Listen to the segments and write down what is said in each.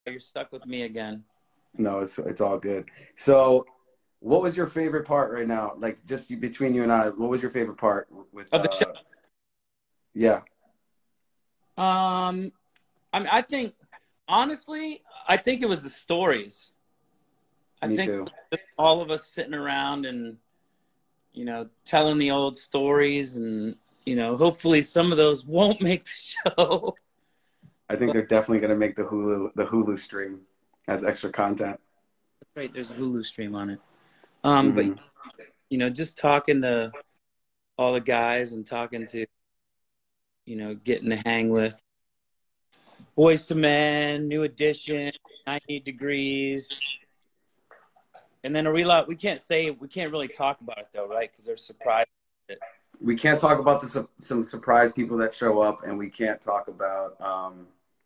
You're stuck with me again. No, it's all good. So, what was your favorite part right now? Like, just between you and I, what was your favorite part with Of the show? Yeah. I mean, I think honestly, I think it was the stories. I Me think too. all of us sitting around and, you know, telling the old stories, and, you know, hopefully some of those won't make the show. I think they're definitely going to make the Hulu stream as extra content. Right, there's a Hulu stream on it. Mm-hmm. But, you know, just talking to all the guys and talking to, you know, getting to hang with Boyz II Men, New Edition, 90 Degrees. And then we can't really talk about it though, right? Because they're surprised. We can't talk about some surprise people that show up, and we can't talk about,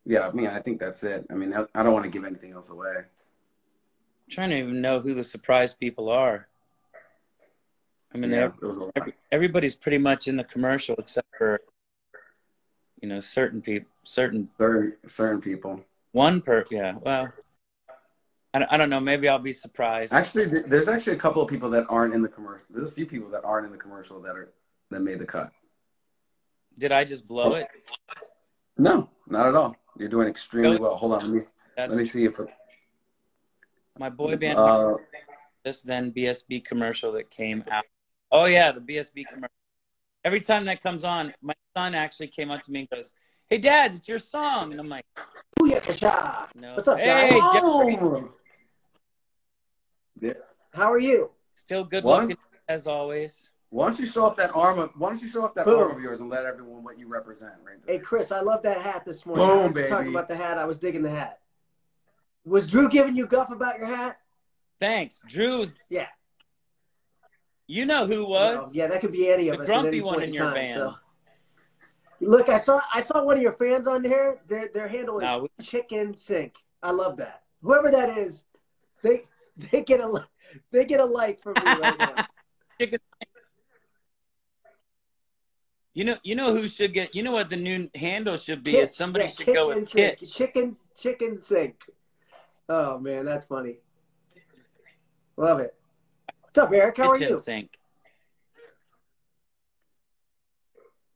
yeah, I mean, I think that's it. I mean, I don't want to give anything else away. I'm trying to even know who the surprise people are. I mean, yeah, everybody's pretty much in the commercial except for, you know, certain people. Certain people. Yeah, well, I don't know. Maybe I'll be surprised. Actually, there's actually a couple of people that aren't in the commercial. There's a few people that aren't in the commercial that made the cut. Did I just blow it? No, not at all. You're doing extremely well. Hold on, let me see if my boy band this then BSB commercial that came out. Oh yeah, the BSB commercial. Every time that comes on, my son actually came up to me and goes, "Hey Dad, it's your song," and I'm like, "Booyakasha!" No. What's up, hey, guys? Oh! Yeah. How are you? Still good looking as always. Why don't you show off that arm? Why don't you show off that arm of yours and let everyone what you represent right there? Hey Chris, I love that hat this morning. Boom, baby. Talking about the hat, I was digging the hat. Was Drew giving you guff about your hat? Thanks, Drew's. Yeah. You know who was? Well, yeah, that could be any of us. The grumpy one in your band. So. Look, I saw one of your fans on there. Their handle is Chicken Sink. I love that. Whoever that is, they get a like from me right now. Chicken. You know who should get. You know what the new handle should be? Is somebody should go with Kitch. Chicken Sink. Oh man, that's funny. Love it. What's up, Eric? How are you? Sink.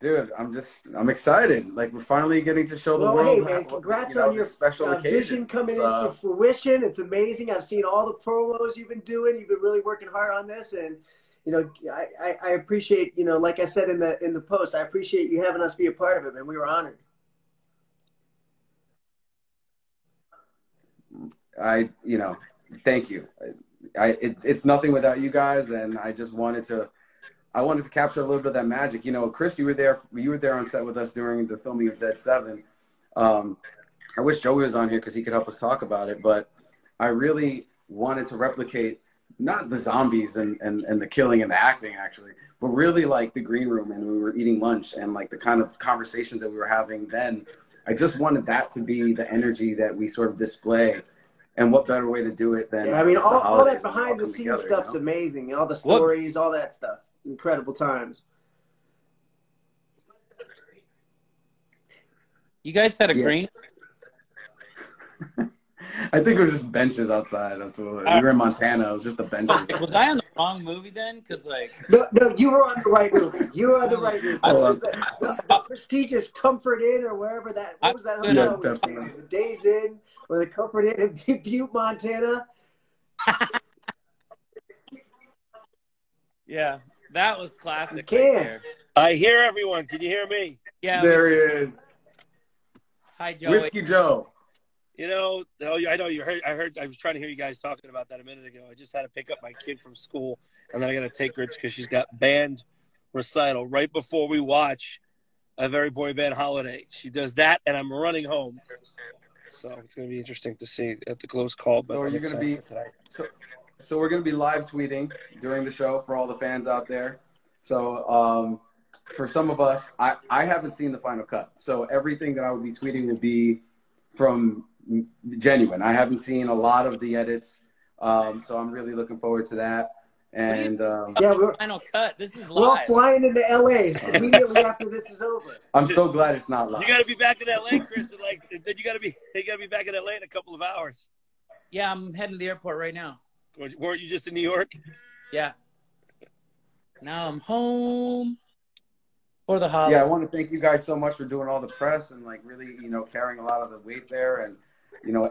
Dude, I'm excited. Like, we're finally getting to show the world. Hey, man, congrats on your special occasion. Vision coming into fruition. It's amazing. I've seen all the promos you've been doing. You've been really working hard on this, and you know, I appreciate, you know, like I said in the post, I appreciate you having us be a part of it, man. We were honored. You know, thank you. It's nothing without you guys, and I just wanted to capture a little bit of that magic. You know, Chris, you were there on set with us during the filming of Dead 7. I wish Joey was on here because he could help us talk about it, but I really wanted to replicate not the zombies and the killing and the acting actually, but really like the green room, and we were eating lunch and like the kind of conversations that we were having then. I just wanted that to be the energy that we sort of display. And what better way to do it than I mean, all that behind the scenes stuff's amazing. All the stories, all that stuff. Incredible times. You guys had a green? I think it was just benches outside. That's what we were in Montana. It was just the benches. Was I on the wrong movie then? Because like no, you were on the right movie. You were on the right movie. The prestigious Comfort Inn or wherever that. What was that hotel? Definitely. The Days Inn or the Comfort Inn in Butte, Montana. Yeah, that was classic. Right there. I hear everyone. Can you hear me? Yeah. There he is. Hi, Joey. Whiskey Joe. You know, I know you heard. I was trying to hear you guys talking about that a minute ago. I just had to pick up my kid from school, and then I got to take her because she's got band recital right before we watch A Very Boy Band Holiday. She does that, and I'm running home. So it's going to be interesting to see at the close call. But so are you going to be? So we're going to be live tweeting during the show for all the fans out there. So for some of us, I haven't seen the final cut. So everything that I would be tweeting will be from genuine. I haven't seen a lot of the edits, so I'm really looking forward to that. And yeah, we're final cut. This is all live. flying into LA immediately after this is over. I'm so glad it's not live. You got to be back in LA, Chris. And then you got to be back in LA in a couple of hours. Yeah, I'm heading to the airport right now. Weren't you just in New York? Yeah. Now I'm home for the holiday. Yeah, I want to thank you guys so much for doing all the press and like really, carrying a lot of the weight there. And,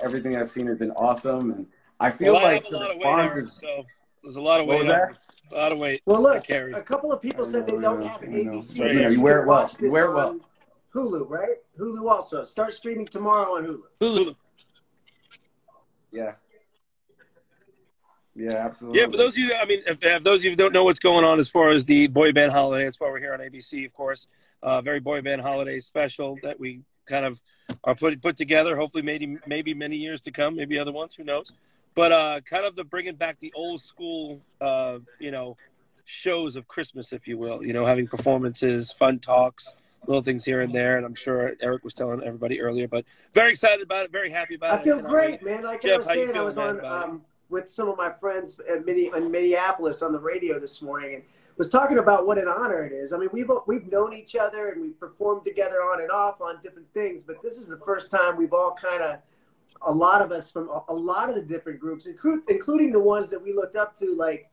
everything I've seen has been awesome. And I feel like the response is. So there's a lot of weight. What was that? A lot of weight. Well, look, a couple of people said they don't have ABC. Right. You wear it well. You wear it well. On Hulu, right? Hulu also. Start streaming tomorrow on Hulu. Hulu. Yeah. Yeah, absolutely. Yeah, for those of you, if those of you who don't know what's going on as far as the boy band holiday, that's why we're here on ABC, of course. Very boy band holiday special that we kind of are put together. Hopefully, maybe many years to come, maybe other ones, who knows? But kind of bringing back the old school, shows of Christmas, if you will. Having performances, fun talks, little things here and there. And I'm sure Eric was telling everybody earlier, but very excited about it, very happy about it. I feel great, man. Like Jeff, I was saying, I was on with some of my friends in Minneapolis on the radio this morning and was talking about what an honor it is. I mean, we've known each other and we've performed together on and off on different things, but this is the first time we've all kind of, a lot of us from a lot of the different groups, including the ones that we looked up to, like,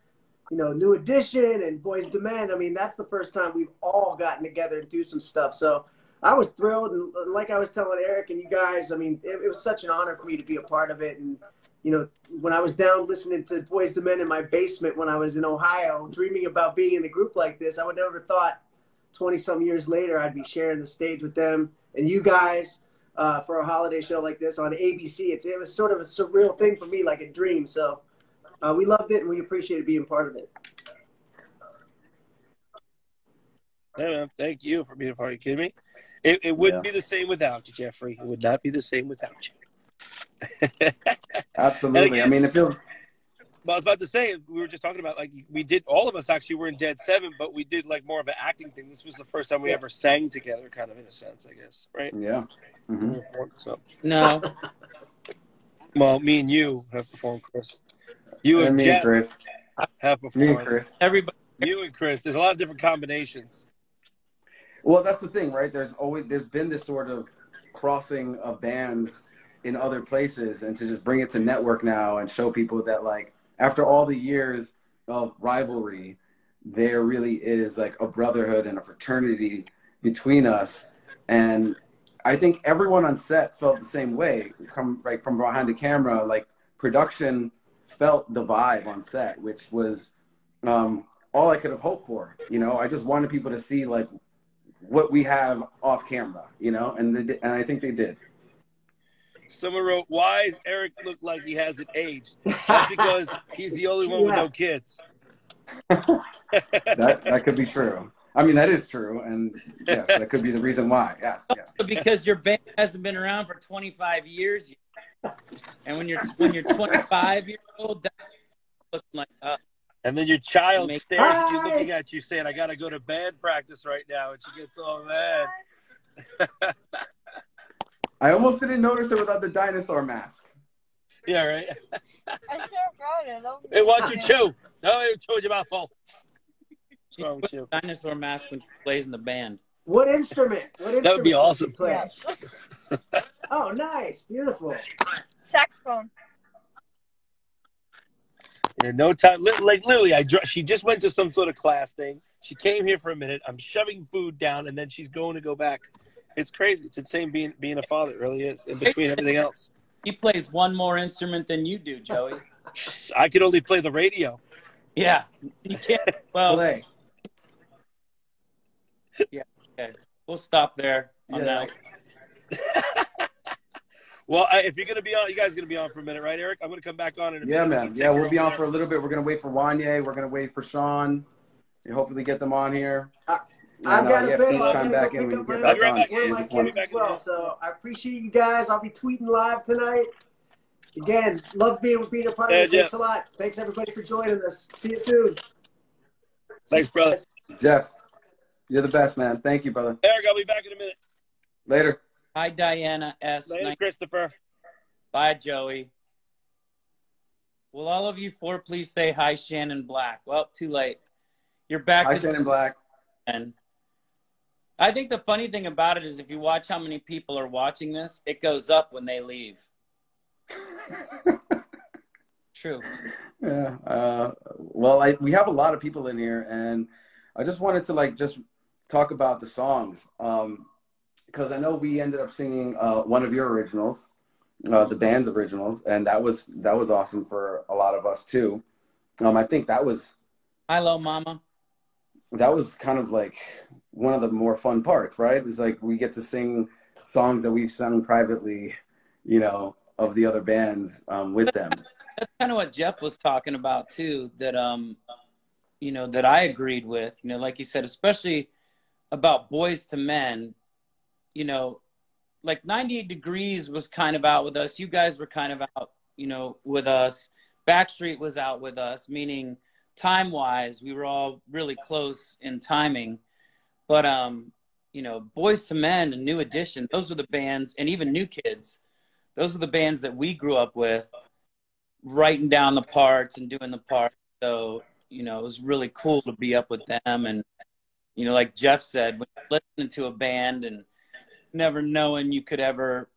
New Edition and Boys to Men. I mean, that's the first time we've all gotten together and do some stuff. So I was thrilled. And like I was telling Eric and you guys, I mean, it was such an honor for me to be a part of it. And, when I was down listening to Boys to Men in my basement when I was in Ohio, dreaming about being in a group like this, I would never thought 20-some years later I'd be sharing the stage with them and you guys for a holiday show like this on ABC. It was sort of a surreal thing for me, like a dream. So we loved it and we appreciated being part of it. Yeah, man, thank you for being a part. Are you kidding me? It wouldn't be the same without you, Jeffrey. It would not be the same without you. Absolutely. Again, I mean, it feels. Well, I was about to say, we were just talking about, like, we did, all of us actually were in Dead Seven, but we did like more of an acting thing. This was the first time we ever sang together, kind of, in a sense, I guess, right? Yeah. Mm-hmm. So. No. Well, me and you have performed, Chris. You and me Jeff and Chris have performed. Me and Chris. Everybody. You and Chris. There's a lot of different combinations. Well, that's the thing, right? There's been this sort of crossing of bands in other places, and to just bring it to network now and show people that, like, after all the years of rivalry, there really is like a brotherhood and a fraternity between us. And I think everyone on set felt the same way from behind the camera. Like, production felt the vibe on set, which was all I could have hoped for. I just wanted people to see like what we have off camera, and I think they did. Someone wrote, "Why does Eric look like he hasn't aged?" That's because he's the only one with no kids. That could be true. I mean, that is true, and yes, that could be the reason why. Yes. Because your band hasn't been around for 25 years, and when you're 25 years old, that's looking like us. And then your child stares at you, looking at you, saying, "I got to go to band practice right now," and she gets all mad. I almost didn't notice her without the dinosaur mask. Yeah, right. I should have brought it. Hey, watch you chew. No, you chewed your mouth full. She puts a dinosaur mask when she plays in the band. What instrument? That would be awesome. Yes. Oh, nice. Beautiful. Saxophone. Yeah, no time. Like, literally, she just went to some sort of class thing. She came here for a minute. I'm shoving food down, and then she's going to go back. It's crazy. It's insane being a father. It really is, in between everything else. He plays one more instrument than you do, Joey. I could only play the radio. Yeah. You can't. Well, Play. Yeah. Okay. We'll stop there on that. Well, if you're going to be on, you guys are going to be on for a minute, right, Eric? I'm going to come back on in a minute. Yeah, man. Yeah, we'll be on for a little bit. We're going to wait for Wanye. We're going to wait for Sean. We hopefully get them on here. I've got a bit. Chime back in when you get back back on. One of my kids as well. So I appreciate you guys. I'll be tweeting live tonight. Again, love being a part of it. Thanks a lot. Thanks, everybody, for joining us. See you soon. Thanks, brother. Jeff, you're the best, man. Thank you, brother. Eric, I'll be back in a minute. Later. Hi, Diana S. Later, Christopher. Bye, Joey. Will all of you four please say hi, Shannon Black? Well, too late. You're back Hi, to Shannon Black. and I think the funny thing about it is if you watch how many people are watching this, it goes up when they leave. True. Yeah. Well, we have a lot of people in here, and I just wanted to just talk about the songs, because I know we ended up singing one of your originals, the band's originals, and that was awesome for a lot of us too. I think that was Hello, Mama. That was kind of like one of the more fun parts, right? It's like we get to sing songs that we sung privately, of the other bands with them. That's kind of what Jeff was talking about too, that that I agreed with, like you said, especially about Boys to Men, like 98 Degrees was kind of out with us. You guys were kind of out, with us. Backstreet was out with us, meaning time-wise, we were all really close in timing. But, Boys to Men and New Edition, those were the bands, and even New Kids, those are the bands that we grew up with, writing down the parts and doing the parts. So, it was really cool to be up with them. And, like Jeff said, when you're listening to a band and never knowing you could ever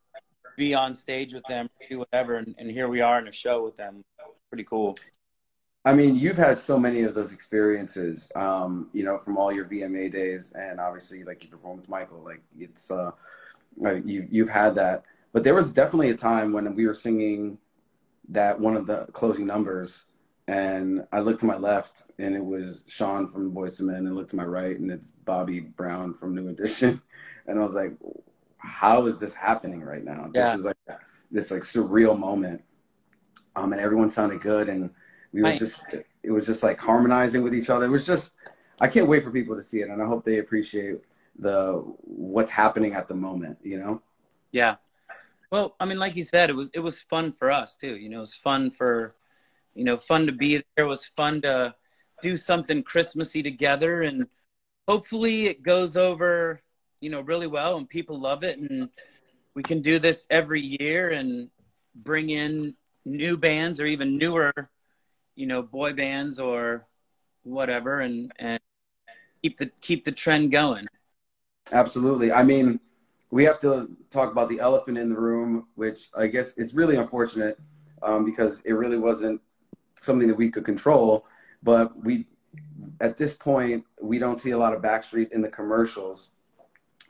be on stage with them, do whatever, and here we are in a show with them. Pretty cool. I mean, you've had so many of those experiences, from all your VMA days, and obviously, like, you performed with Michael. Like, it's you've had that. But there was definitely a time when we were singing that one of the closing numbers, and I looked to my left, and it was Sean from Boyz II Men, and I looked to my right, and it's Bobby Brown from New Edition, and I was like, how is this happening right now? Yeah. This is like this surreal moment, and everyone sounded good, and we were it was just like harmonizing with each other. It was just, I can't wait for people to see it, and I hope they appreciate what's happening at the moment, Yeah. Well, I mean, like you said, it was fun for us too. It was fun fun to be there. It was fun to do something Christmassy together, and hopefully it goes over, really well and people love it, and we can do this every year and bring in new bands or even newer, boy bands or whatever, and keep the trend going. Absolutely. I mean, we have to talk about the elephant in the room, which I guess it's really unfortunate, because it really wasn't something that we could control. But at this point, we don't see a lot of Backstreet in the commercials.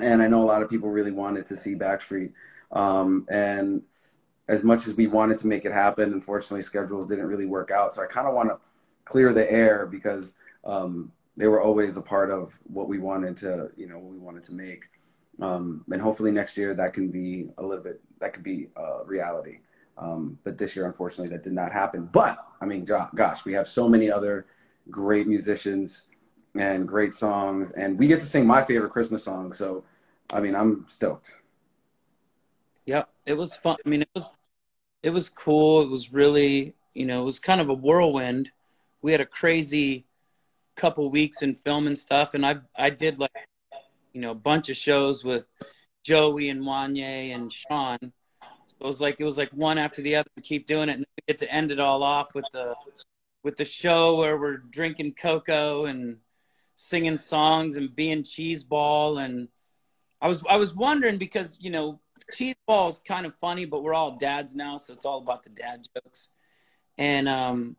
And I know a lot of people really wanted to see Backstreet. And as much as we wanted to make it happen, unfortunately, schedules didn't really work out. So I kind of want to clear the air, because they were always a part of what we wanted to, make. And hopefully next year that could be reality. But this year, unfortunately, that did not happen. But I mean, gosh, we have so many other great musicians and great songs, and we get to sing my favorite Christmas song. So, I mean, I'm stoked. Yeah, it was fun. I mean, it was cool. It was really, it was kind of a whirlwind. We had a crazy couple weeks in film and stuff, and I did like, a bunch of shows with Joey and Wanye and Sean. So it was like one after the other. We keep doing it, and we get to end it all off with the show where we're drinking cocoa and singing songs and being cheeseball. And I was wondering, because cheeseball is kind of funny, but we're all dads now, so it's all about the dad jokes. And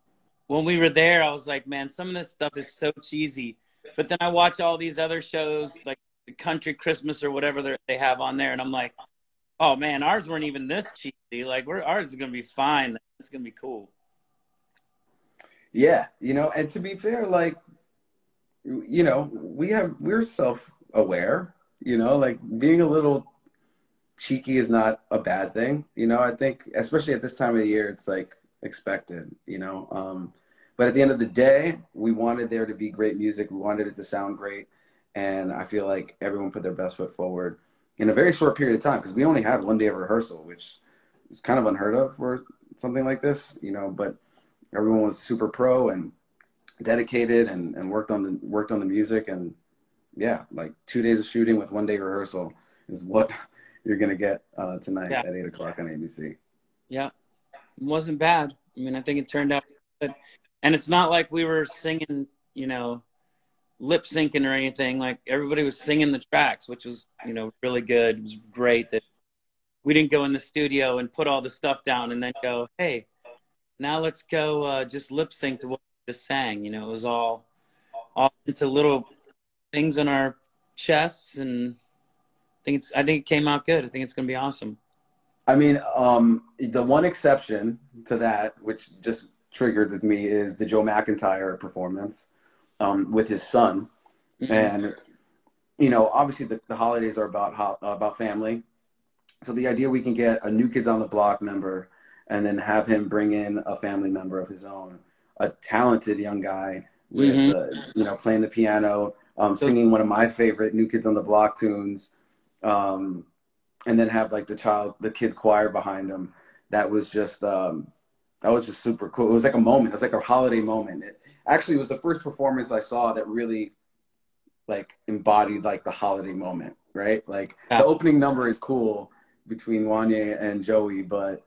when we were there, I was like, man, some of this stuff is so cheesy. But then I watch all these other shows like the Country Christmas or whatever they have on there, and I'm like, oh man, ours weren't even this cheesy. Like, ours is gonna be fine. It's gonna be cool. Yeah, and to be fair, like, we're self-aware. Like, being a little cheeky is not a bad thing. I think, especially at this time of the year, it's like expected. But at the end of the day, we wanted there to be great music. We wanted it to sound great. And I feel like everyone put their best foot forward in a very short period of time, because we only had one day of rehearsal, which is kind of unheard of for something like this, but everyone was super pro and dedicated and worked on the music. And yeah, like 2 days of shooting with 1 day rehearsal is what you're going to get tonight at 8 o'clock on ABC. Yeah, it wasn't bad. I mean, I think it turned out good. And it's not like we were singing, you know, lip syncing or anything. Like everybody was singing the tracks, which was, you know, really good. It was great that we didn't go in the studio and put all the stuff down and then go, hey, now let's go just lip sync to what we just sang. You know, it was all into little things on our chests, and I think it came out good. I think it's gonna be awesome. I mean, the one exception to that, which just triggered with me, is the Joe McIntyre performance with his son. Mm-hmm. And, you know, obviously the holidays are about family. So the idea we can get a New Kids on the Block member and then have him bring in a family member of his own, a talented young guy with, you know, playing the piano, singing one of my favorite New Kids on the Block tunes, and then have like the kid choir behind him. That was just super cool. It was like a moment. It was like a holiday moment. It actually was the first performance I saw that really like embodied like the holiday moment, right? Like the opening number is cool between Wanya and Joey, but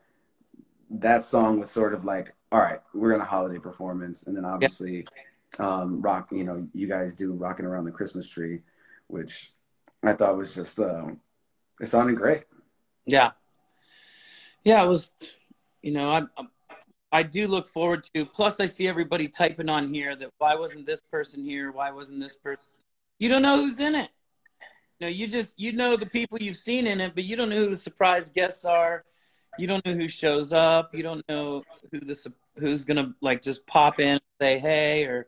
that song was sort of like, all right, we're in a holiday performance. And then obviously rock, you know, you guys do Rocking Around the Christmas Tree, which I thought was just it sounded great. Yeah, it was, you know, I do look forward to, plus I see everybody typing on here that why wasn't this person here? Why wasn't this person? You don't know who's in it. You know, you know the people you've seen in it, but you don't know who the surprise guests are. You don't know who shows up. You don't know who's going to like just pop in and say, hey, or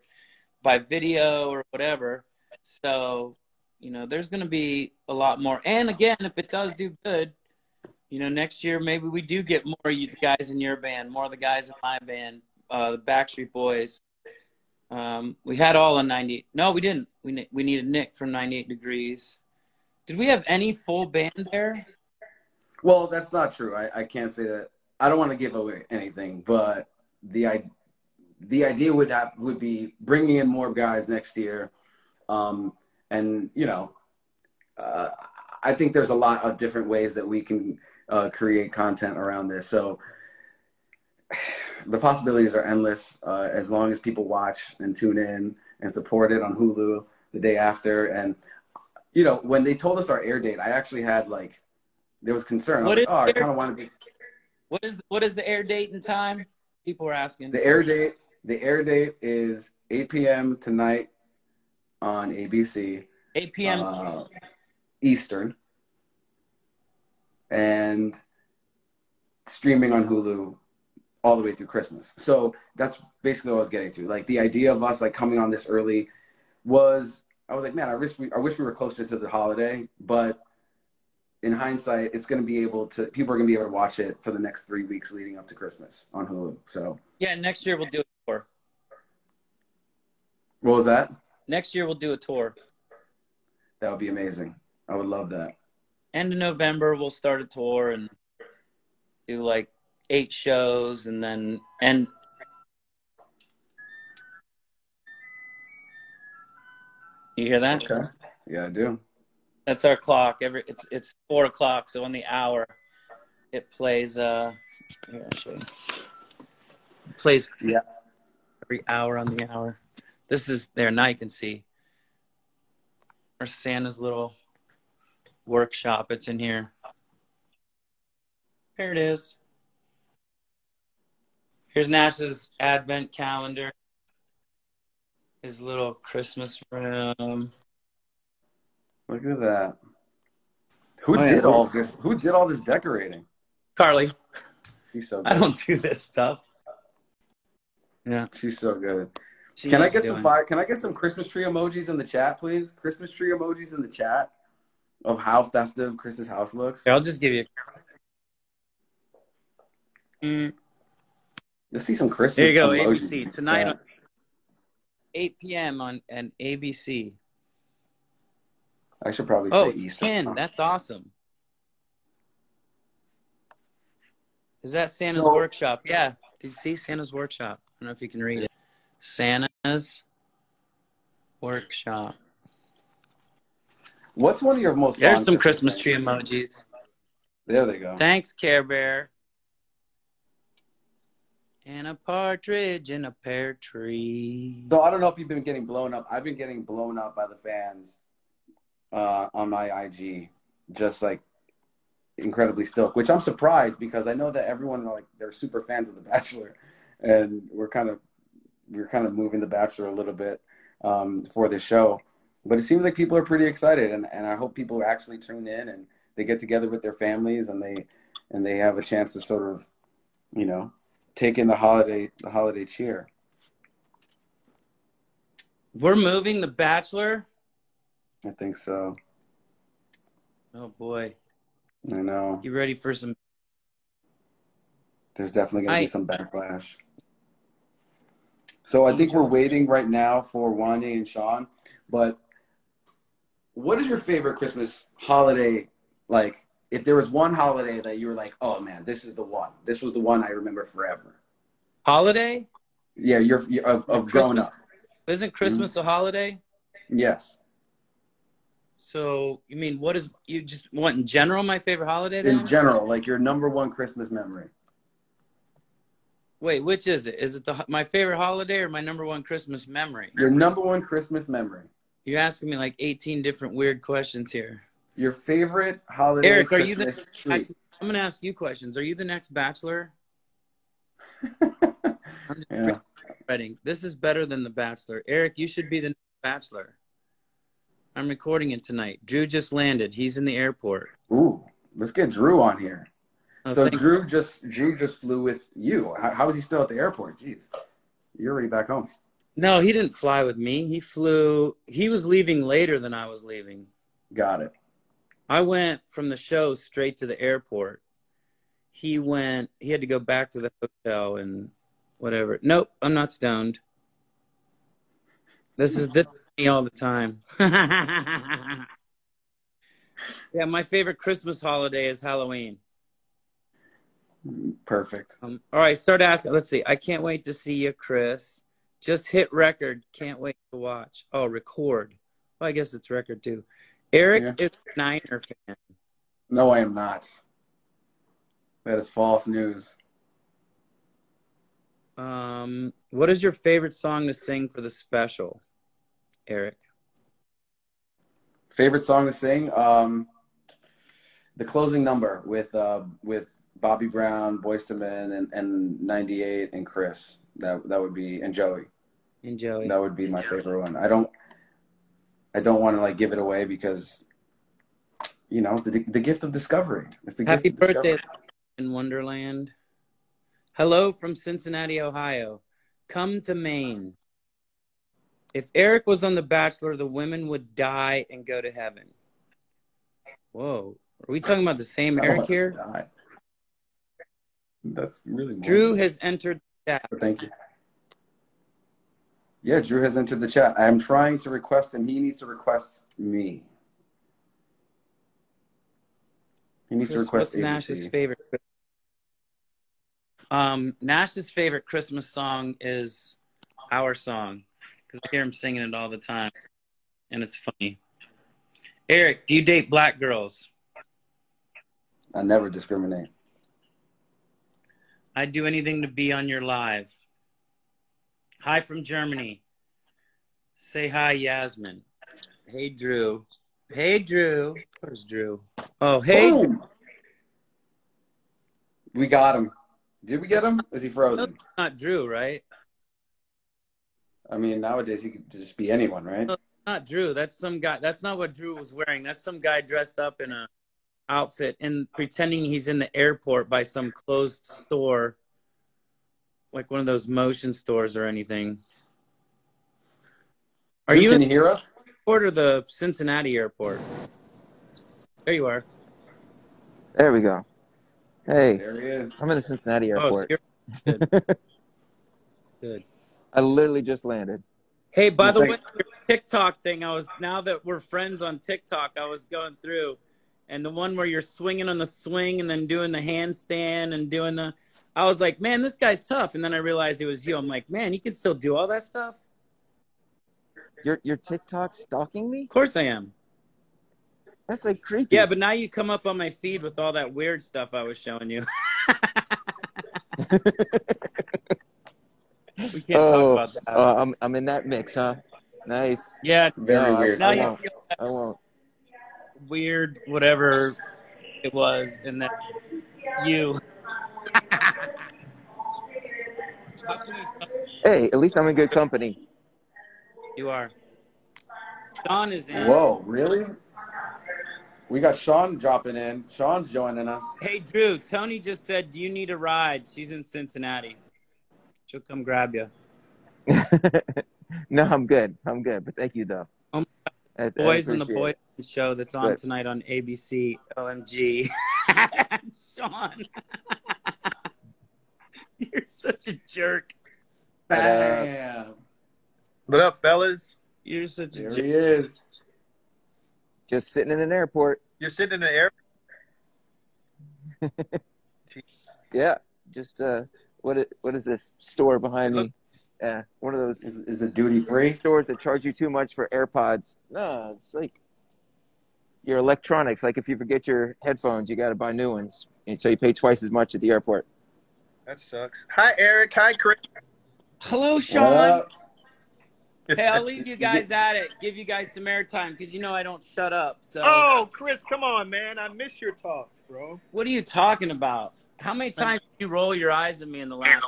by video or whatever. So, you know, there's going to be a lot more. And again, if it does do good, you know, next year maybe we do get more of you guys in your band, more of the guys in my band, the Backstreet Boys. We had all on 98. No, we didn't. We needed Nick from 98 Degrees. Did we have any full band there? Well, that's not true. I can't say that. I don't want to give away anything, but the idea would be bringing in more guys next year. And, you know, I think there's a lot of different ways that we can create content around this. So the possibilities are endless as long as people watch and tune in and support it on Hulu the day after. And, you know, when they told us our air date, I actually had like, there was concern. I was like, oh, I kind of want to be. What is the air date and time? People were asking. The air date is 8 p.m. tonight on ABC. 8 p.m. Eastern. And streaming on Hulu all the way through Christmas. So that's basically what I was getting to. Like the idea of us like coming on this early was, I was like, man, I wish we were closer to the holiday, but in hindsight, people are going to be able to watch it for the next 3 weeks leading up to Christmas on Hulu. So yeah, next year we'll do a tour. What was that? Next year we'll do a tour. That would be amazing. I would love that. End of November we'll start a tour and do like 8 shows, and then you hear that? Okay. Yeah, I do. That's our clock. It's 4 o'clock, so on the hour it plays here, I'll show you. It plays every hour on the hour. This is there, now you can see our Santa's little workshop. It's in here. Here it is. Here's Nash's advent calendar. His little Christmas room. Look at that. Who did all this? Who did all this decorating? Carly. She's so good. I don't do this stuff. Yeah. She's so good. Can I get some Christmas tree emojis in the chat, please? Christmas tree emojis in the chat of how festive Chris's house looks. Here, I'll just give you. Let's see some Christmas emojis. There you go, ABC. Tonight at 8 p.m. on ABC. I should probably say Eastern. 10. That's awesome. Is that Santa's workshop? Yeah. Did you see Santa's workshop? I don't know if you can read it. Santa's workshop. What's one of your most? There's some Christmas tree emojis. There they go. Thanks, Care Bear. and a partridge in a pear tree. So I don't know if you've been getting blown up. I've been getting blown up by the fans on my IG, just like incredibly stoked, which I'm surprised because I know that everyone they're super fans of The Bachelor, and we're kind of moving The Bachelor a little bit for this show. But it seems like people are pretty excited, and I hope people actually tune in and they get together with their families and they have a chance to sort of, you know, take in the holiday cheer. We're moving The Bachelor? I think so. Oh, boy. I know. You ready for some? There's definitely going to be some backlash. So I think we're waiting right now for Wanya and Shawn. But what is your favorite Christmas holiday? Like, if there was one holiday that you were like, oh, man, this is the one. This was the one I remember forever. Holiday? Yeah, you're of growing up. Isn't Christmas a holiday? Yes. So, you mean, you just want in general my favorite holiday then? In general, like your number one Christmas memory. Wait, which is it? Is it my favorite holiday or my number one Christmas memory? Your number one Christmas memory. You're asking me like 18 different weird questions here. Your favorite holiday Eric, Christmas treat. I'm going to ask you questions. Are you the next Bachelor? Yeah. This is better than The Bachelor. Eric, you should be the next Bachelor. I'm recording it tonight. Drew just landed. He's in the airport. Ooh, let's get Drew on here. Oh, so Drew just flew with you. How is he still at the airport? Jeez, you're already back home. No, he didn't fly with me. He flew. He was leaving later than I was leaving. Got it. I went from the show straight to the airport. He had to go back to the hotel and whatever. Nope, I'm not stoned. This is me all the time. Yeah, my favorite Christmas holiday is Halloween. Perfect. All right, start asking. Let's see. I can't wait to see you, Chris. Just hit record. Can't wait to watch. Oh, record. Well, I guess it's record too. Eric is a Niner fan. No, I am not. That is false news. What is your favorite song to sing for the special, Eric? Favorite song to sing? The closing number with Bobby Brown, Boyz II Men, and 98 and Chris. That would be, and Joey. And Joey. That would be my favorite one. I don't want to like give it away because, you know, the gift of discovery. It's the Happy gift of birthday discovery. in Wonderland. Hello from Cincinnati, Ohio. Come to Maine. If Eric was on The Bachelor, the women would die and go to heaven. Whoa. Are we talking about the same Eric here? Die. That's really more. Drew has entered the chat. Thank you. Yeah, Drew has entered the chat. I am trying to request him. He needs to request me. He needs to request What's Nash's favorite? Nash's favorite Christmas song is Our Song, because I hear him singing it all the time, and it's funny. Eric, do you date black girls? I never discriminate. I'd do anything to be on your live. Hi from Germany. Say hi, Yasmin. Hey, Drew. Hey, Drew. Where's Drew? Oh, hey. Boom. We got him. Did we get him? Is he frozen? No, not Drew, right? I mean, nowadays he could just be anyone, right? No, not Drew. That's some guy. That's not what Drew was wearing. That's some guy dressed up in a outfit and pretending he's in the airport by some closed store, like one of those motion stores or anything. Are you Can you hear us? Airport or the Cincinnati airport? There you are. There we go. Hey, There he is. I'm in the Cincinnati airport. Oh, so good. Good. I literally just landed. Hey, by the way, your TikTok thing, now that we're friends on TikTok, I was going through, and the one where you're swinging on the swing and then doing the handstand and I was like, man, this guy's tough. And then I realized it was you. I'm like, man, you can still do all that stuff? Your TikTok stalking me? Of course I am. That's like creepy. Yeah, but now you come up on my feed with all that weird stuff I was showing you. can't talk Oh, about that. I'm in that mix, huh? Nice. Yeah. Very No, weird. Now I you won't. feel that I won't. weird whatever it was, and that you. How can we? Hey, at least I'm in good company. You are. Sean is in. Whoa, really? We got Shawn dropping in. Shawn's joining us. Hey, Drew. Tony just said, "Do you need a ride?" She's in Cincinnati. She'll come grab you. No, I'm good. I'm good. But thank you, though. Boys and the Boys it. show that's on Good. tonight on ABC. OMG. Sean. You're such a jerk. Bam. What up, fellas? You're such a There jerk. he is. Just sitting in an airport. You're sitting in the air. Yeah. Just what is this store behind me? Yeah, one of those Is it duty free? stores that charge you too much for AirPods. No, it's like your electronics. Like if you forget your headphones, you got to buy new ones, and so you pay twice as much at the airport. That sucks. Hi, Eric. Hi, Chris. Hello, What Sean. up? Hey, I'll leave you guys at it. Give you guys some airtime because you know I don't shut up. So. Oh, Chris, come on, man. I miss your talk, bro. What are you talking about? How many times did you roll your eyes at me in the last?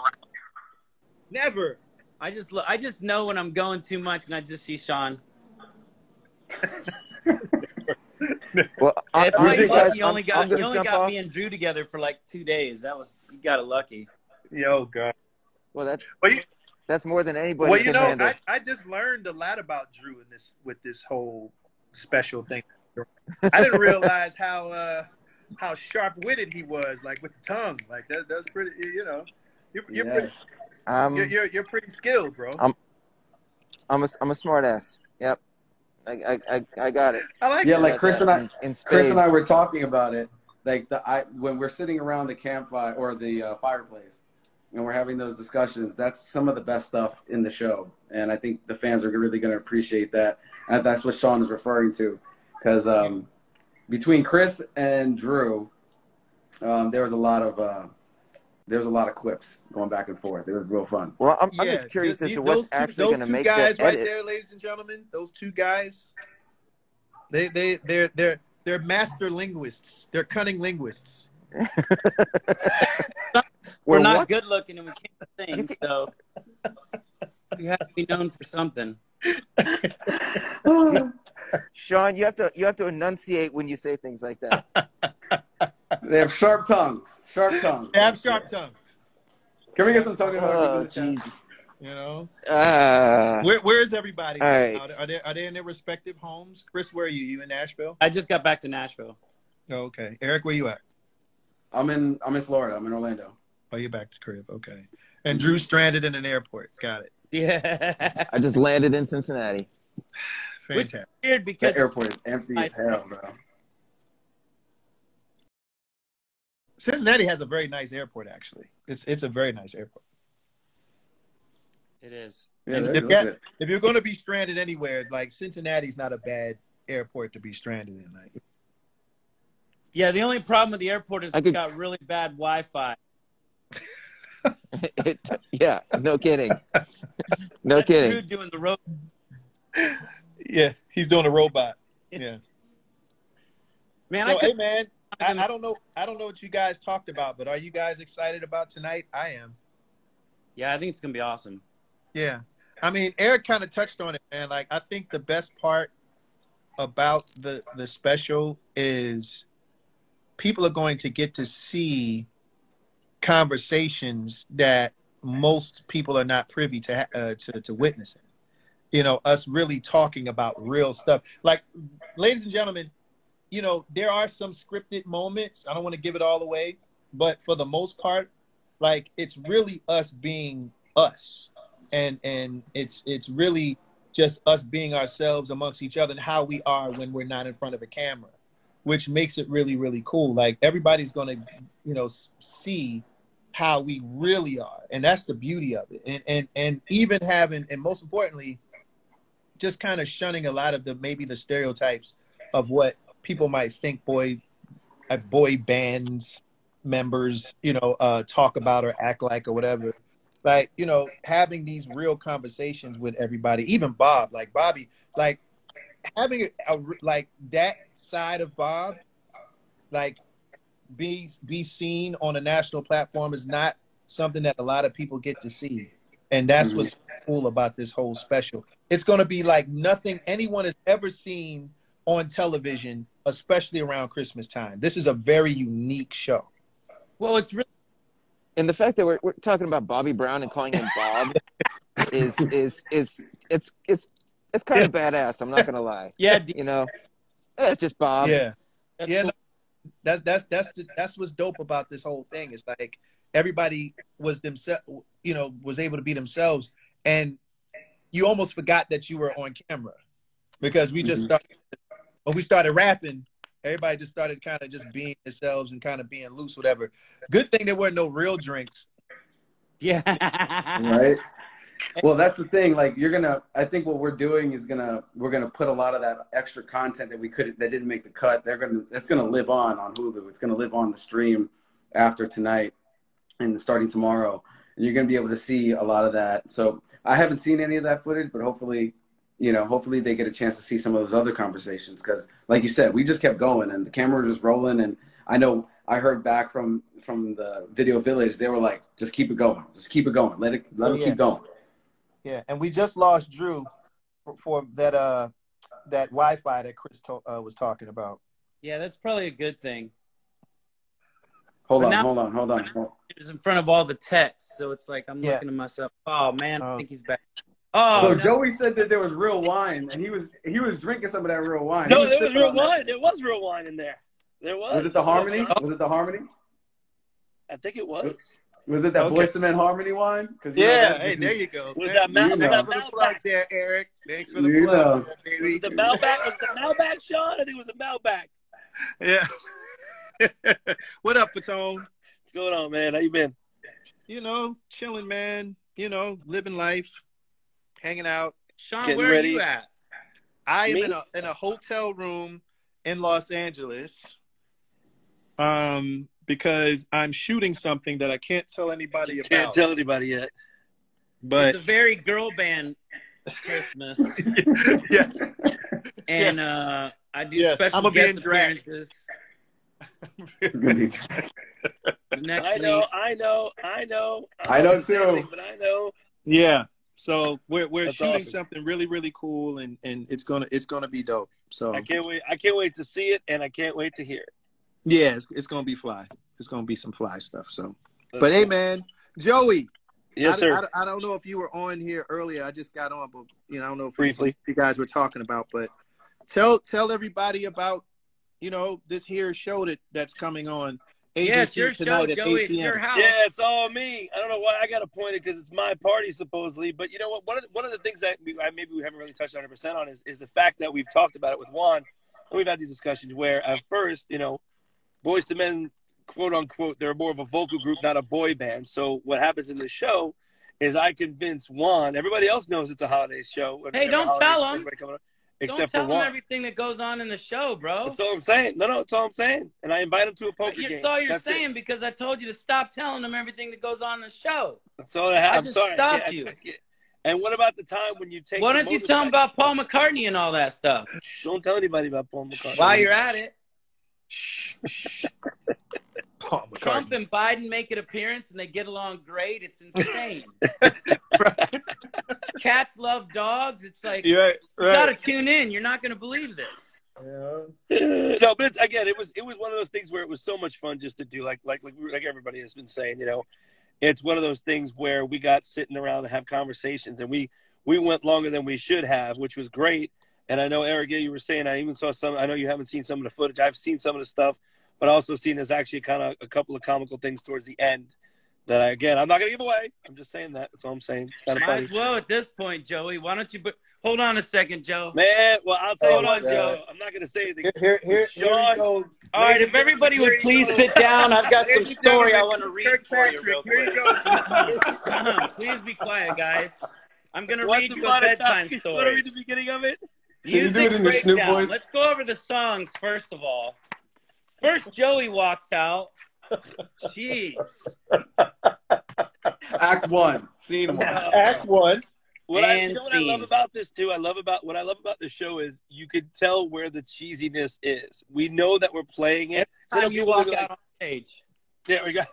Never. I just know when I'm going too much, and I just see Sean. Well, I'm It's like guys, you only got off. me and Drew together for like 2 days. You got it lucky. Yo, God. Well, Well, that's more than anybody well, you can know, handle. I just learned a lot about Drew with this whole special thing. I didn't realize how sharp-witted he was, like with the tongue. Like that's pretty. You know, you're Yes. you're pretty skilled, bro. I'm a smart ass. Yep. I got it. I like Yeah, that. like Chris and I, In Chris and I spades. were talking about it. Like when we're sitting around the campfire or the fireplace, and we're having those discussions. That's some of the best stuff in the show, and I think the fans are really going to appreciate that. And that's what Shawn is referring to, because between Chris and Drew, there was a lot of quips going back and forth. It was real fun. Well, I'm just curious as to what's actually going to make that those two guys right edit. there, ladies and gentlemen. Those two guys, they're master linguists. They're cunning linguists. We're Well, not what? good looking and we can't sing, so we have to be known for something. Sean, you have to enunciate when you say things like that. They have sharp tongues. Sharp tongues. They have sharp tongues. Can we get some Tony? Oh, Jesus. You know. Ah. Where's everybody? All right. Are they in their respective homes? Chris, where are you? You in Nashville? I just got back to Nashville. Oh, okay. Eric, where you at? I'm in Florida. I'm in Orlando. Oh, you're back to crib. Okay. And Drew stranded in an airport. Got it. Yeah. I just landed in Cincinnati. Which is Fantastic. weird because The airport is empty as hell, bro. Cincinnati has a very nice airport, actually. It's a very nice airport. it is. Yeah, And If you're going to be stranded anywhere, like Cincinnati's not a bad airport to be stranded in. Like, yeah, the only problem with the airport is I it's could- got really bad Wi-Fi. Yeah, no kidding. No That's kidding. Drew doing the road. yeah, he's doing a robot. Yeah. Man, So, I could, hey, man, I don't know what you guys talked about, but are you guys excited about tonight? I am. yeah, I think it's gonna be awesome. Yeah. I mean, Eric kind of touched on it, man. Like, I think the best part about the special is people are going to get to see conversations that most people are not privy to witnessing. You know, us really talking about real stuff. Like, ladies and gentlemen, you know, there are some scripted moments. I don't want to give it all away, but for the most part, like, it's really us being us. And it's really just us being ourselves amongst each other and how we are when we're not in front of a camera, which makes it really, really cool. Like, everybody's going to, you know, see how we really are. And that's the beauty of it. And even having, and most importantly, just kind of shunning a lot of maybe the stereotypes of what people might think boy bands members, you know, talk about or act like or whatever. like, you know, having these real conversations with everybody, even Bob, like Bobby, like having like that side of Bob, like be seen on a national platform is not something that a lot of people get to see. And that's what's cool about this whole special. It's going to be like nothing anyone has ever seen on television, especially around Christmas time. This is a very unique show. Well, it's really, And the fact that we're talking about Bobby Brown and calling him Bob is it's kind of badass. I'm not gonna lie. yeah, You know, it's just Bob. Yeah, that's yeah. cool. No, that's what's dope about this whole thing. It's like everybody was themselves, you know, was able to be themselves, and you almost forgot that you were on camera because we just started. When we started rapping, everybody just started kind of just being themselves and kind of being loose, whatever. Good thing there were no real drinks. Yeah. Right. Well, that's the thing. Like I think what we're doing is we're gonna put a lot of that extra content that didn't make the cut. It's gonna live on Hulu. It's gonna live on the stream after tonight and starting tomorrow. And you're gonna be able to see a lot of that. So I haven't seen any of that footage, but hopefully they get a chance to see some of those other conversations. Because like you said, we just kept going and the camera was just rolling. And I know I heard back from the Video Village, they were like, just keep it going. Just keep it going. Let it keep going. Yeah, and we just lost Drew for that Wi-Fi that Chris was talking about. Yeah, that's probably a good thing. Hold on. It's in front of all the text, so it's like I'm looking to myself. Oh man, I think he's back. Oh, so Joey said that there was real wine, and he was drinking some of that real wine. No, there was real wine. There was real wine in there. There was. Was it the Harmony? Was it the Harmony? I think it was. Was it that Boyz II Men Harmony wine? Yeah, hey, there you go. Was that Malbec there, Eric? Thanks for the plug, baby. The Malbec was the Malbec, Sean? I think it was the Malbec. Yeah. What up, Fatone? What's going on, man? How you been? You know, chilling, man. You know, living life, hanging out. Sean, where are you at? I am in a hotel room in Los Angeles. Because I'm shooting something that I can't tell anybody about. Can't tell anybody yet. But it's a very girl band Christmas. Yes. And I do special guest appearances. I know too. But I know. Yeah. So we're That's shooting awesome. something really, really cool, and it's gonna be dope. So I can't wait to see it, and I can't wait to hear it. Yeah, it's gonna be fly. It's gonna be some fly stuff. So, That's hey, cool. man, Joey. Yes, sir. I don't know if you were on here earlier. I just got on, but I don't know if Briefly. you guys were talking about. But tell everybody about this here show that's coming on. ABC Yeah, it's your show, tonight at Joey. 8 It's p.m. your house. Yeah, it's all me. I don't know why I got appointed because it's my party supposedly. But you know what? One of the things that maybe we haven't really touched 100% on is the fact that we've talked about it with Juan. And we've had these discussions where at first, Boyz II Men, quote unquote, they're more of a vocal group, not a boy band. So what happens in the show is I convince Juan. Everybody else knows it's a holiday show. Hey, don't tell them. Except don't tell for Juan. them everything that goes on in the show, bro. That's all I'm saying. No, that's all I'm saying. And I invite him to a poker game. That's all you're That's saying it. because I told you to stop telling them everything that goes on in the show. That's all I have. I I'm just sorry. stopped you. And what about the time when you take? Why don't you tell them about Paul McCartney and all that stuff? Don't tell anybody about Paul McCartney. While you're at it, Paul McCartney. Trump and Biden make an appearance and they get along great. It's insane. Cats love dogs. It's like you gotta tune in. You're not gonna believe this. Yeah. No, but it was one of those things where it was so much fun just to do, like everybody has been saying. It's one of those things where we got sitting around and have conversations, and we went longer than we should have, which was great. And I know, Eric, you were saying I even saw some. I know you haven't seen some of the footage. I've seen some of the stuff, but I also seen there's actually kind of a couple of comical things towards the end that I'm not gonna give away. I'm just saying that. That's all I'm saying. It's kind of funny. Might as well at this point, Joey. Why don't you? Hold on a second, Joe. Man, well, I'll tell you what, yeah. Joe. I'm not gonna say anything. Here we Sean, go. All right, if everybody would please sit down, I've got some story I want to read for you real quick. Please be quiet, guys. I'm going to read you a bedtime Want to story. read the beginning of it? Can you do it in your Snoop breakdown. voice? Let's go over the songs first of all. First, Joey walks out. Jeez. Act 1. Scene 1. Act 1. You know what I love scene. about this too? What I love about the show is you can tell where the cheesiness is. We know that we're playing it. Every time you walk out on stage. Yeah, we got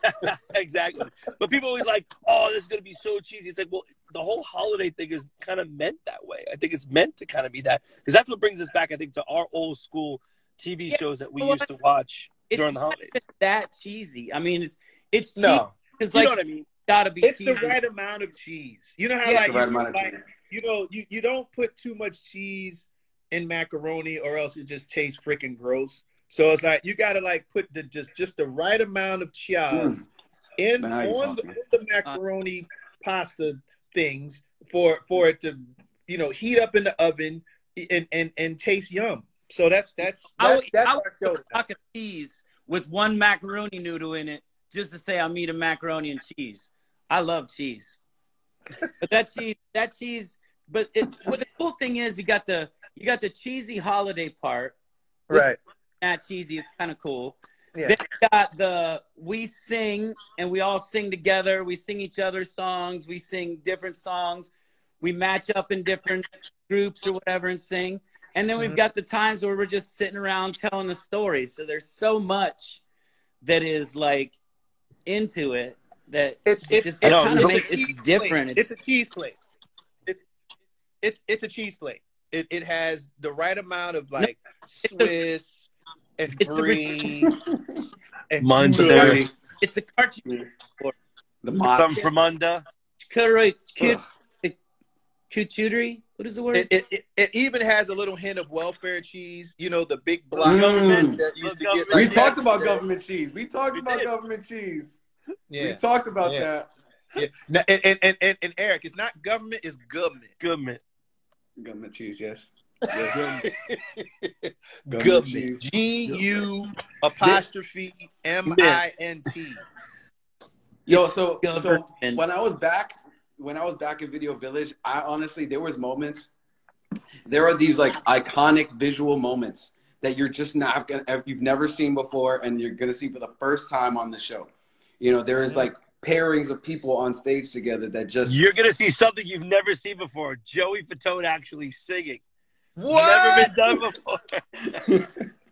exactly. But people always like, oh, this is gonna be so cheesy. It's like, well, the whole holiday thing is kind of meant that way. I think it's meant to kind of be that because that's what brings us back, I think, to our old school TV shows that we used to watch during the holidays. It's that cheesy. I mean, it's cheesy No, because you know what I mean. Gotta be. It's cheesy. the right amount of cheese. You know how Yeah, like, the right amount of cheese. you don't put too much cheese in macaroni or else it just tastes freaking gross. So it's like you gotta like put just the right amount of cheese on the macaroni pasta things for it to heat up in the oven and taste yum. So that's our show. Block of cheese with one macaroni noodle in it just to say I'm eating macaroni and cheese. I love cheese, but that cheese. But the cool thing is you got the cheesy holiday part, right? Not cheesy. It's kind of cool. Yeah. Then you got we sing and we all sing together. We sing each other's songs. We sing different songs. We match up in different groups or whatever and sing. And then we've got the times where we're just sitting around telling the stories. So there's so much that is like into it that it's different. It's a cheese plate. It's a cheese plate. It has the right amount of like Swiss and brie and Munster. It's a cartoon. Some from under. Charcuterie. What is the word? It even has a little hint of welfare cheese. The big block that used to get. We talked about government cheese. We talked about government cheese. Yeah. We talked about that. Yeah. Now, and Eric, it's not government, it's government. Government cheese, yes. Government. GU''MINT. Yo, so when I was back in Video Village, I honestly, there was moments. There are these like iconic visual moments that you're just you've never seen before, and you're gonna see for the first time on the show. There is like pairings of people on stage together that just you're gonna see something you've never seen before. Joey Fatone actually singing. What? Never been done before.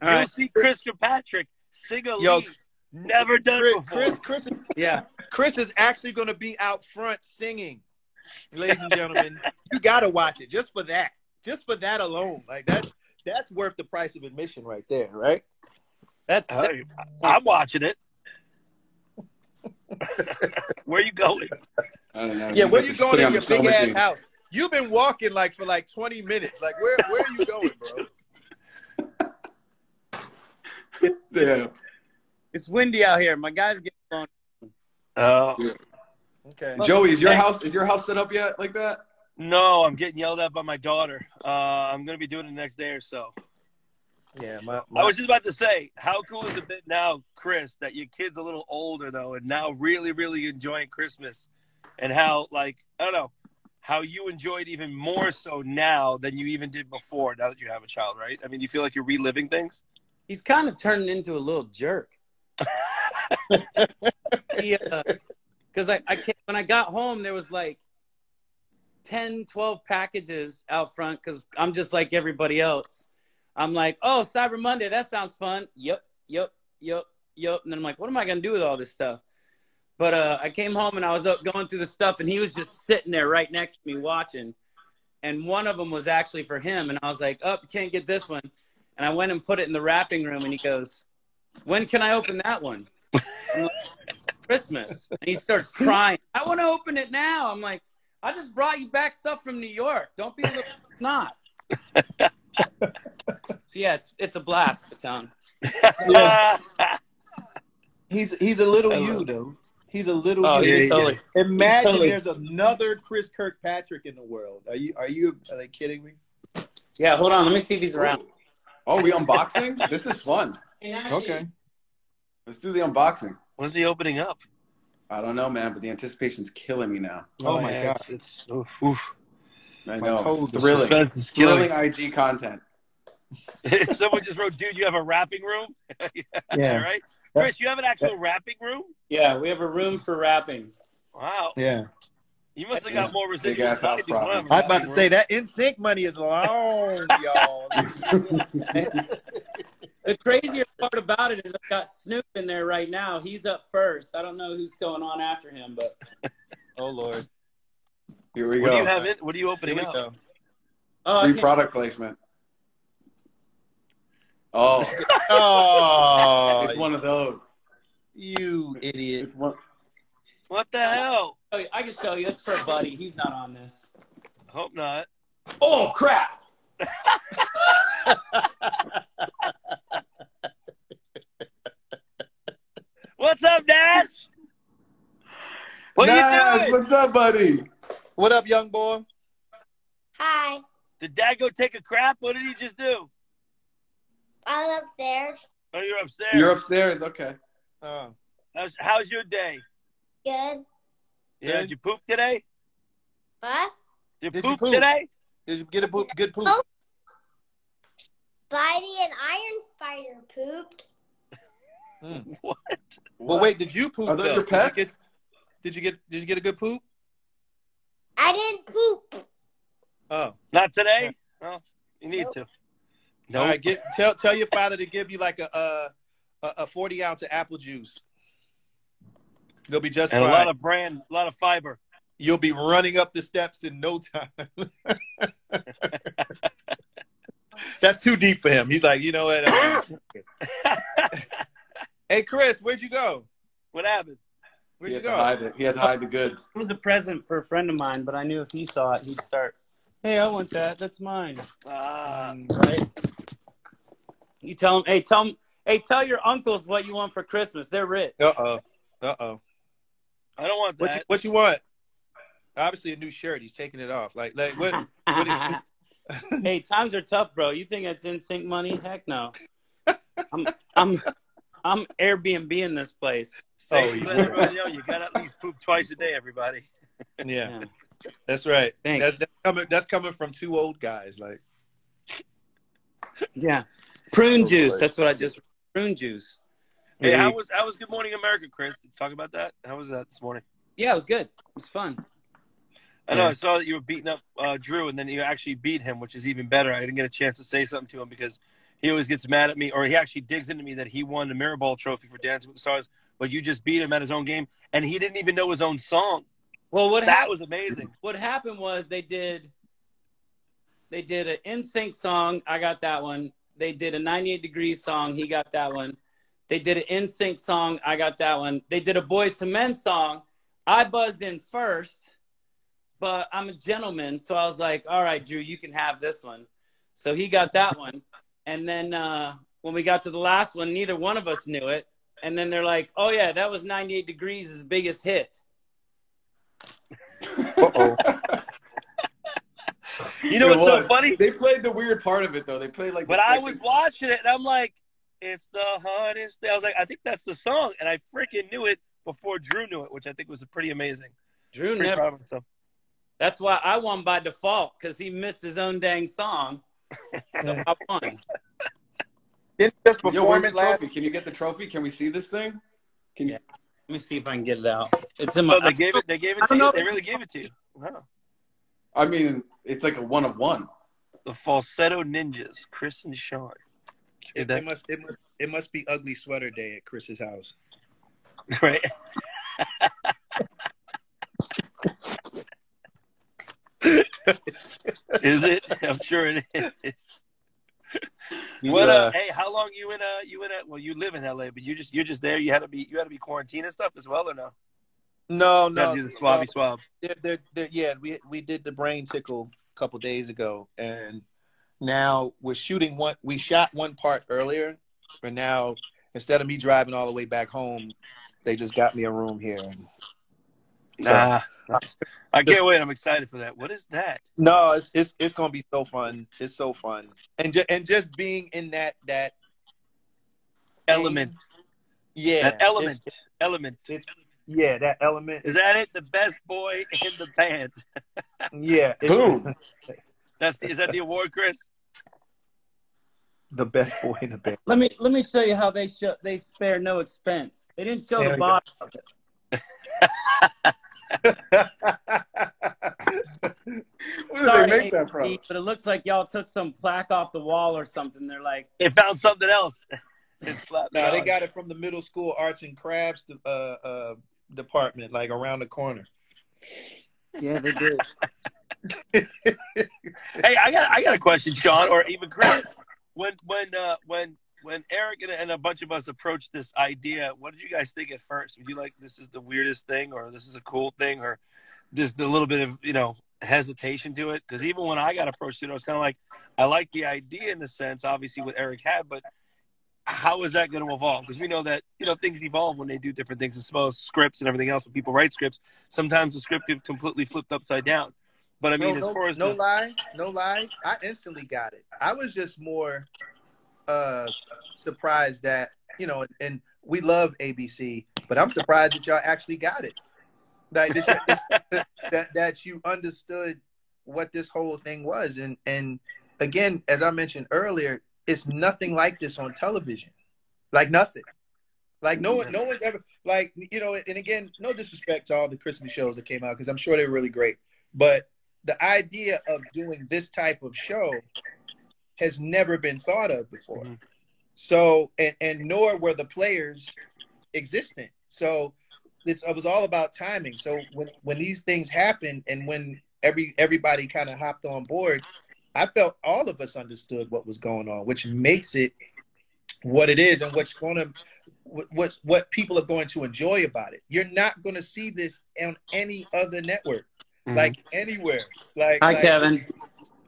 You'll see Chris Kirkpatrick sing a lead. Never done before. Chris is actually going to be out front singing. Ladies and gentlemen, you got to watch it just for that. Just for that alone. Like that's worth the price of admission right there, right? I'm watching it. Where you going? I don't know. Yeah, where you going in your big ass house? You've been walking for 20 minutes. Like where are you going, bro? Yeah. It's windy out here. My guys get blown. Oh. Yeah. Okay. Joey, is your house set up yet like that? No, I'm getting yelled at by my daughter. I'm gonna be doing it the next day or so. Yeah, I was just about to say, how cool is it now, Chris, that your kid's a little older though, and now really, really enjoying Christmas, and how I don't know, how you enjoy it even more so now than you even did before. Now that you have a child, right? I mean, you feel like you're reliving things. He's kind of turning into a little jerk. Because when I got home, there was like 10, 12 packages out front because I'm just like everybody else. I'm like, oh, Cyber Monday, that sounds fun. Yep. And then I'm like, what am I going to do with all this stuff? But I came home and I was up going through the stuff, and he was just sitting there right next to me watching. And one of them was actually for him. And I was like, oh, you can't get this one. And I went and put it in the wrapping room, and he goes, when can I open that one? I'm like, Christmas. And he starts crying. I want to open it now. I'm like, I just brought you back stuff from New York. Don't be a little snot. So yeah, it's a blast, Fatone. Yeah. He's a little you though. He's a little you. Totally. Imagine there's another Chris Kirkpatrick in the world. Are they kidding me? Yeah, hold on. Let me see if he's around. Oh, we unboxing? This is fun. Okay. Let's do the unboxing. When's he opening up? I don't know, man, but the anticipation's killing me now. Oh my God. It's oof. I know. toes It's thrilling. It's killing. IG content. Someone just wrote, dude, you have a wrapping room? Yeah. Right? Chris, you have an actual wrapping room? Yeah, we have a room for wrapping. Wow. Yeah. You must have got more Big residuals ass than I house do when problem. I'm I was about to rapping, say bro. that NSYNC money is long, y'all. The crazier part about it is I've got Snoop in there right now. He's up first. I don't know who's going on after him, but Oh Lord. Here we What do you go. have in? What are you Here opening we up? go. oh, I Free can't. product placement. Oh, Oh, it's one of those. you idiot. It's one. What the hell? I can show you. It's for a buddy. He's not on this. Hope not. Oh crap! What's up, Dash? What Nash, you doing? what's up, buddy? What up, young boy? Hi. Did Dad go take a crap? What did he just do? I was upstairs. Oh, you're upstairs. You're upstairs. Okay. Oh. How's your day? Good. Yeah, Good. did you poop today? What? Did Did you you poop poop? today? Did you get a poop, good poop? Oh. Spidey and Iron Spider pooped. What? Well, wait, did you poop Are those though? your pets? Did you get a good poop? I didn't poop. Oh. Not today? Well, you need to. All right, tell your father to give you like a 40 ounce of apple juice. They'll be just And fine. a lot of fiber. You'll be running up the steps in no time. That's too deep for him. He's like, you know what? Hey, Chris, where'd you go? What happened? Where'd He you had to go? hide it. He had to hide the goods. It was a present for a friend of mine, but I knew if he saw it, he'd start, "Hey, I want that. That's mine." Right? You tell him, hey, tell your uncles what you want for Christmas. They're rich. Uh-oh. I don't want that. What you want? Obviously a new shirt. He's taking it off. Like what? Hey, times are tough, bro. You think it's NSYNC money? Heck no. I'm Airbnb-ing this place. Say, let everybody know you got to at least poop twice a day, everybody. Yeah. That's right. Thanks. That's coming from two old guys. Like, Yeah. Prune Oh, juice. boy. That's what I just prune juice. Hey, how was Good Morning America, Chris? Did you talk about that? How was that this morning? Yeah, it was good. It was fun. I know. I saw that you were beating up Drew, and then you actually beat him, which is even better. I didn't get a chance to say something to him because he always gets mad at me, or he actually digs into me that he won the Mirrorball Trophy for Dancing with the Stars, but you just beat him at his own game, and he didn't even know his own song. Well, That was amazing. What happened was they did an NSYNC song. I got that one. They did a 98 Degrees song. He got that one. They did an NSYNC song. I got that one. They did a Boyz II Men song. I buzzed in first, but I'm a gentleman, so I was like, all right, Drew, you can have this one. So he got that one. And then when we got to the last one, neither one of us knew it. And then they're like, oh, yeah, that was 98 Degrees' biggest hit. uh-oh. You know what's so funny? They played the weird part of it, though. They played like But I was watching it, and I'm like, it's the hardest day. I was like, I think that's the song. And I freaking knew it before Drew knew it, which I think was pretty amazing. Drew Pretty never. proud of himself. That's why I won by default, because he missed his own dang song. So I won. Didn't just Yo, where's perform the it last. trophy? Can you get the trophy? Can we see this thing? Can you? Yeah. Let me see if I can get it out. It's in my. Oh, they gave it to you? They really gave it to you. Wow. I mean, it's like a one of one. The Falsetto Ninjas, Chris and Sean. It must be ugly sweater day at Chris's house. Right. Is it? I'm sure it is. What? Hey, how long you in? Well, you live in LA, but you're just there. You had to be quarantined and stuff as well, or no? No. You had to do the swabby swab. Yeah, we did the brain tickle a couple days ago, and now we're shooting one. We shot one part earlier, but now instead of me driving all the way back home, they just got me a room here. I can't wait. I'm excited for that. What is that? No, it's gonna be so fun. It's so fun, and just being in that Element. Yeah, That element. Yeah, that element. Is that it? The best boy in the band. Yeah. Boom. Is that the award, Chris? The best boy in the band. Let me show you how they spare no expense. They didn't show There the we bottom of it. Where did Sorry, they make that from? ABC, but it looks like y'all took some plaque off the wall or something. They're like, They found something else. And slapped it No, they on. got it from the middle school arts and crafts department, like around the corner. yeah, they did. Hey, I got a question, Sean, or even Chris. When Eric and a bunch of us approached this idea, what did you guys think at first? Were you like, this is the weirdest thing, or this is a cool thing, or there's a little bit of hesitation to it? Because even when I got approached, I was kind of like, I like the idea in the sense, obviously what Eric had, but how is that going to evolve? Because we know that things evolve when they do different things, as well as scripts and everything else. When people write scripts, sometimes the script gets completely flipped upside down. But I mean, as far as no lie, I instantly got it. I was just more surprised that and we love ABC, but I'm surprised that y'all actually got it. Like that you understood what this whole thing was, and again, as I mentioned earlier, it's nothing like this on television. Like nothing. Like no one's ever and again, no disrespect to all the Christmas shows that came out, because I'm sure they were really great. But the idea of doing this type of show has never been thought of before. Mm-hmm. So and nor were the players existent. So it was all about timing. So when these things happened and when everybody kind of hopped on board, I felt all of us understood what was going on, which makes it what it is and what people are going to enjoy about it. You're not going to see this on any other network, like anywhere. Hi, Kevin.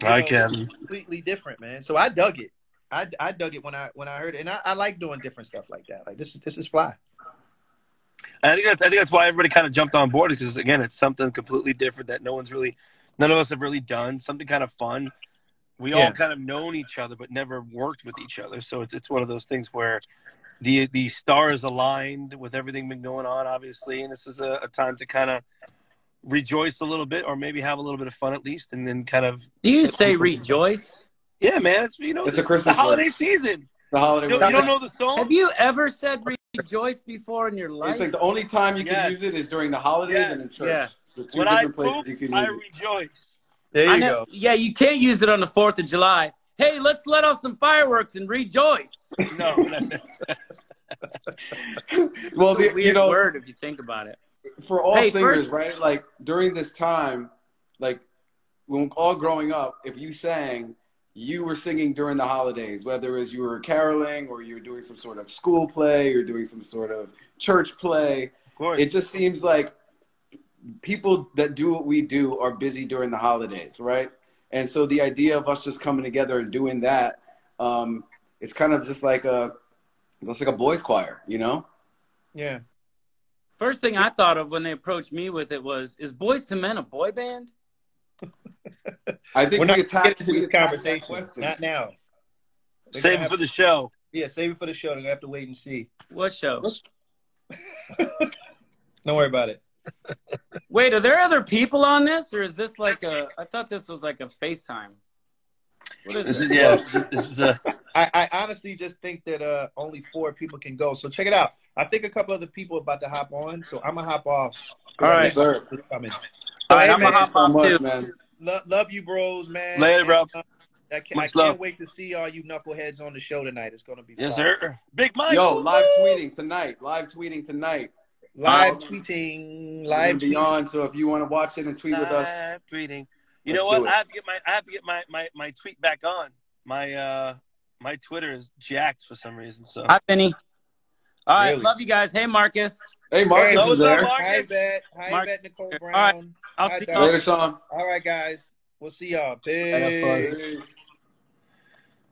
Hi, Kevin. Completely different, man. So I dug it. I dug it when I heard it, and I like doing different stuff like that. Like this is fly. And I think that's why everybody kind of jumped on board, because again, it's something completely different that none of us have really done. Something kind of fun. We all kind of known each other, but never worked with each other. So it's one of those things where the stars aligned with everything been going on, obviously, and this is a time to kind of rejoice a little bit, or maybe have a little bit of fun at least, and then kind of. Do you say rejoice? Yeah, man. It's a Christmas the holiday season. The holiday. You don't know the song? Have you ever said rejoice before in your life? It's like the only time you can use it is during the holidays and in church. Yeah. The two when different I places poop, you can use I it. rejoice. There you go. Yeah, you can't use it on the 4th of July. Hey, let's let off some fireworks and rejoice. No. Well, It's a weird word if you think about it. For all singers, right? Like during this time, like when all growing up, if you sang, you were singing during the holidays, whether it was you were caroling or you were doing some sort of school play or doing some sort of church play. Of course. It just seems like people that do what we do are busy during the holidays, right? And so the idea of us just coming together and doing that, it's kind of just like a boys' choir, Yeah. First thing I thought of when they approached me with it was, is Boyz II Men a boy band? I think We're not we attacked getting into this conversation. question. Not now. Save it for the show. Yeah, save it for the show. They're going to have to wait and see. What show? Don't worry about it. Wait, are there other people on this, or is this like I thought this was like a FaceTime. What is this? This is I honestly just think that only 4 people can go. So check it out. I think a couple other people are about to hop on, so I'm going to hop off. All right, sir. All right, I'm going to hop off too. Man. Love you, bros, man. Later, bro. I can't wait to see all you knuckleheads on the show tonight. It's going to be fun. Yes, sir. Big Mike. Yo, live tweeting tonight. Live tweeting. Beyond. So if you want to watch it and tweet with us, live tweeting. You know what? I have to get my tweet back on. My Twitter is jacked for some reason. So Hi, Benny. All right, Really? love you guys. Hey, Marcus. hey, Marcus is there. Hi, Bet. Hi, Bet, Nicole Brown. All right, I'll see you Later, Sean. All right, guys. We'll see y'all. Peace.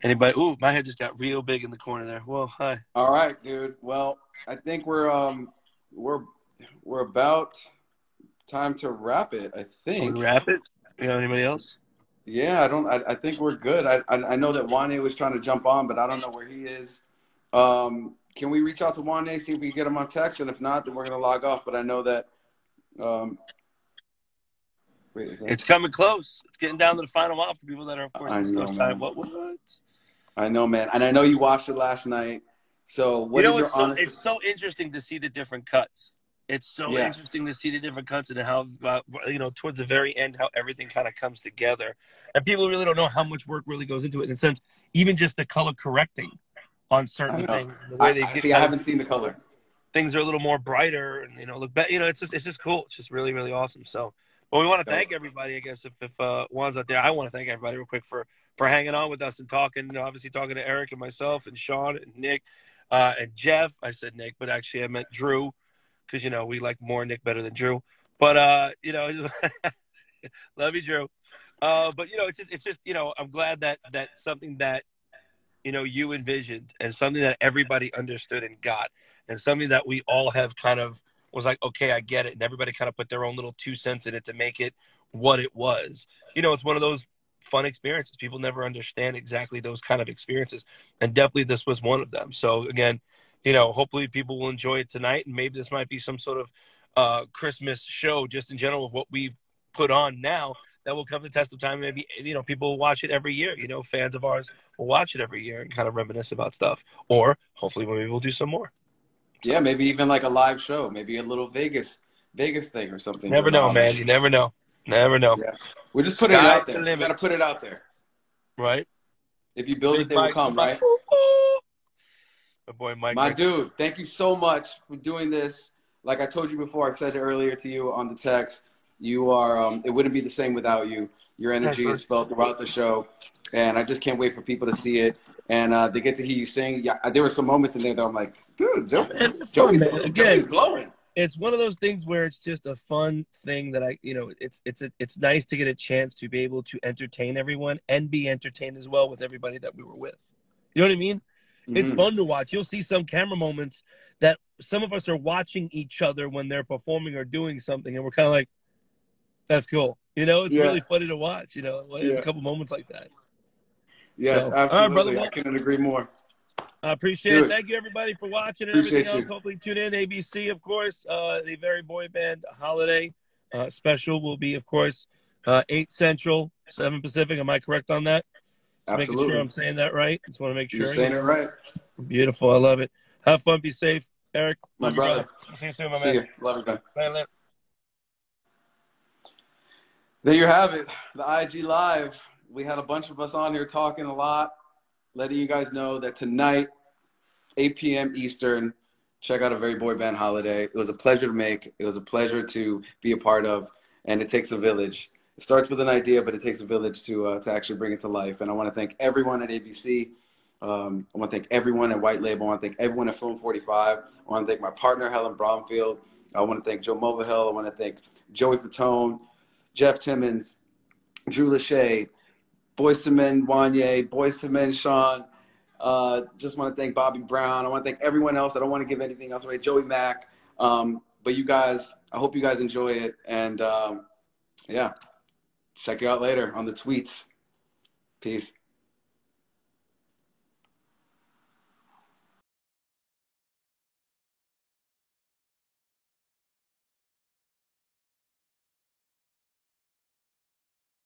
Anybody? Ooh, my head just got real big in the corner there. Well, hi. All right, dude. Well, I think we're about time to wrap it. I think. We wrap it. You know anybody else? Yeah, I think we're good. I know that Wanye was trying to jump on, but I don't know where he is. Can we reach out to Wanye, see if we can get him on text? And if not, then we're gonna log off. But I know that. It's coming close. It's getting down to the final mile for people that are, of course, East Coast time. What? I know, man, and I know you watched it last night. So what is your honest? It's so interesting to see the different cuts. It's so Yes. interesting to see the different cuts and how, towards the very end, how everything kind of comes together. And people really don't know how much work really goes into it. In a sense, even just the color correcting on certain things, the way they get. I haven't seen the color. Things are a little more brighter, and look better. It's just cool. It's just really, really awesome. So, well, we want to thank everybody. I guess if Juan's out there, I want to thank everybody real quick for hanging on with us and talking. Obviously, talking to Eric and myself and Sean and Nick and Jeff. I said Nick, but actually I meant Drew. Because, we like more Nick better than Drew. But, love you, Drew. But, it's just, I'm glad that that's something that, you envisioned and something that everybody understood and got and something that we all have kind of was like, okay, I get it. And everybody kind of put their own little 2 cents in it to make it what it was. It's one of those fun experiences. People never understand exactly those kind of experiences. And definitely this was one of them. So, again, hopefully people will enjoy it tonight, and maybe this might be some sort of Christmas show just in general of what we've put on now that will come to test of time. Maybe, people will watch it every year. Fans of ours will watch it every year and kind of reminisce about stuff. Or hopefully maybe we'll do some more. So, yeah, maybe even like a live show, maybe a little Vegas thing or something. Never know, man. You never know. Never know. Yeah. We're just putting it out there. You got to put it out there. Right. If you build it, they will come, right? My boy Mike. My dude, thank you so much for doing this. Like I told you before, I said it earlier to you on the text, you are, it wouldn't be the same without you. Your energy is felt throughout the show. And I just can't wait for people to see it. And they get to hear you sing. Yeah, there were some moments in there that I'm like, dude, Joey's glowing. It's one of those things where it's just a fun thing that it's nice to get a chance to be able to entertain everyone and be entertained as well with everybody that we were with. You know what I mean? It's fun to watch. You'll see some camera moments that some of us are watching each other when they're performing or doing something, and we're kind of like, that's cool. It's really funny to watch. There's a couple moments like that. Yes, so, absolutely. All right, brother, I couldn't agree more. I appreciate it. Thank you, everybody, for watching and everything else. Hopefully tune in. ABC, of course. The Very Boy Band Holiday special will be, of course, 8 Central, 7 Pacific. Am I correct on that? Just making sure I'm saying that right. Just want to make sure. You're saying it right. Beautiful. I love it. Have fun. Be safe. Eric, my brother. See you soon, my man. See you. Love you, man. Bye. There you have it. The IG Live. We had a bunch of us on here talking a lot, letting you guys know that tonight, 8 p.m. Eastern, check out A Very Boy Band Holiday. It was a pleasure to make. It was a pleasure to be a part of, and it takes a village. It starts with an idea, but it takes a village to actually bring it to life. And I want to thank everyone at ABC. I want to thank everyone at White Label. I want to thank everyone at Film 45. I want to thank my partner, Helen Bromfield. I want to thank Joe Mulvihill. I want to thank Joey Fatone, Jeff Timmons, Drew Lachey, Boyz II Men Wanye, Boyz II Men Sean. Just want to thank Bobby Brown. I want to thank everyone else. I don't want to give anything else away. Joey Mack. But you guys, I hope you guys enjoy it. And yeah, check you out later on the tweets. Peace.